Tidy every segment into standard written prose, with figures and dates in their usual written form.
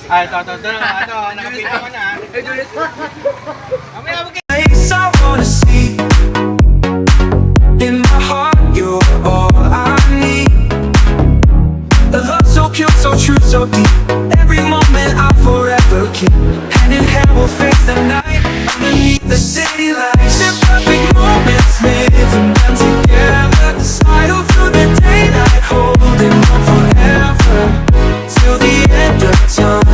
Ito, nakapita ko na. Mamaya Place I wanna see. In my heart, you're all I need. The love so pure, so true, so deep. Every moment I'll forever keep. Hand in hand we'll face the night. Underneath the city lights. The perfect moments, living them together. Slide through the daylight, holding on forever. Till the end of time,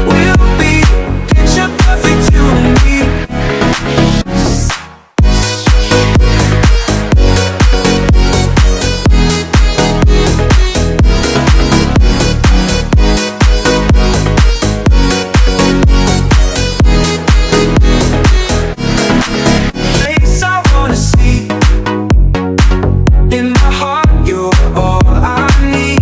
we'll be picture perfect, you and me. Place I wanna see. In my heart, you're all I need.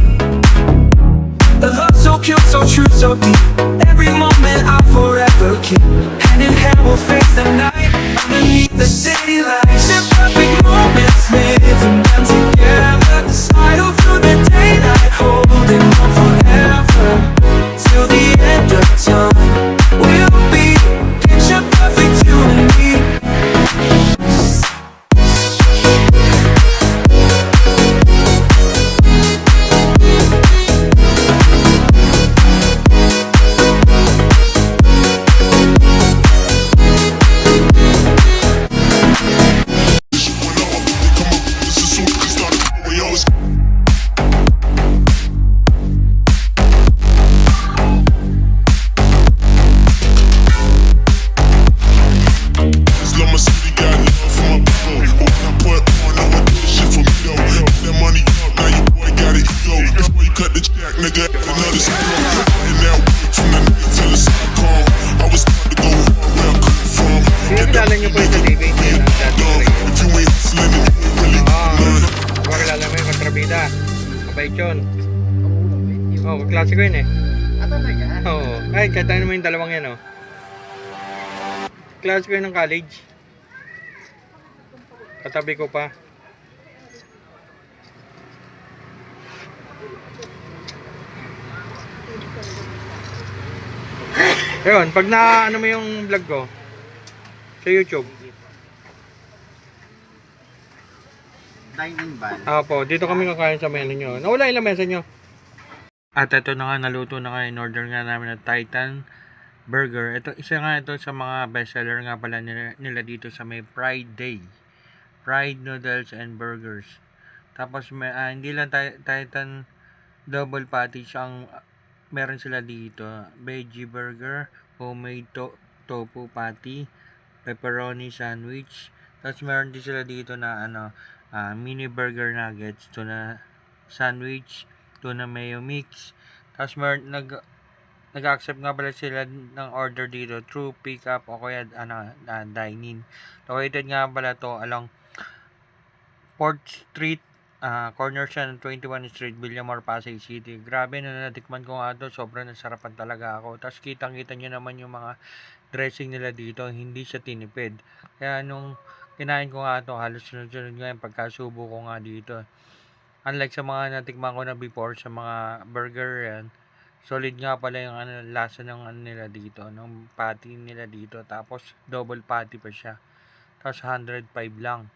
The love so pure, so true, so deep. Every moment I'll forever keep. Hand in hand we'll face the night. Underneath the city lights. The perfect moments, living them together. Slide through the daylight, holding on forever. Till the end of time, we'll be picture perfect, you and me. Kilala niyo po ito, David. Kilala mo yung kontrabida. Kabait yun. Oo, kaklase ko yun eh. Oo, kahit ano mo yung dalawang yan oh. Klase ko yun ng college. Katabi ko pa. Ayun, pag na ano mo yung vlog ko sa YouTube. Dining ban. Opo, dito kami kakain sa menu nyo. Nawala yung lamesa nyo. At ito na nga, naluto na nga, in-order nga namin ng Titan Burger. Ito, isa nga ito sa mga bestseller nga pala nila dito sa may Pride Day. Fried noodles and burgers. Tapos may, hindi lang Titan double patties ang meron sila dito. Veggie burger, homemade tofu patty, pepperoni sandwich. Tapos meron din sila dito na mini burger nuggets, tuna sandwich, tuna mayo mix. Tapos meron nag-accept nga pala sila ng order dito through pick up o kaya dine-in. Located nga pala to along 4th Street, corner siya ng 21 Street, Villamor, Pasay City. Grabe, na natikman ko nga ito, sobrang nasarapan talaga ako. Tapos kitang-kita nyo naman yung mga dressing nila dito, hindi siya tinipid. Kaya nung kinain ko nga ito, halos sunod-sunod nga yung pagkasubo ko nga dito. Unlike sa mga natikman ko na before, sa mga burger yan, solid nga pala yung lasa ng nila dito, ng patty nila dito. Tapos double patty pa siya. Tapos 105 lang.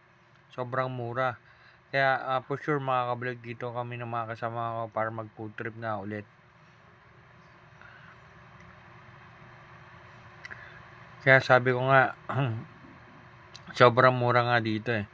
Sobrang mura. Kaya for sure makaka-vlog dito kami ng mga kasama ko para mag food trip nga ulit. Kaya sabi ko nga sobrang mura nga dito eh.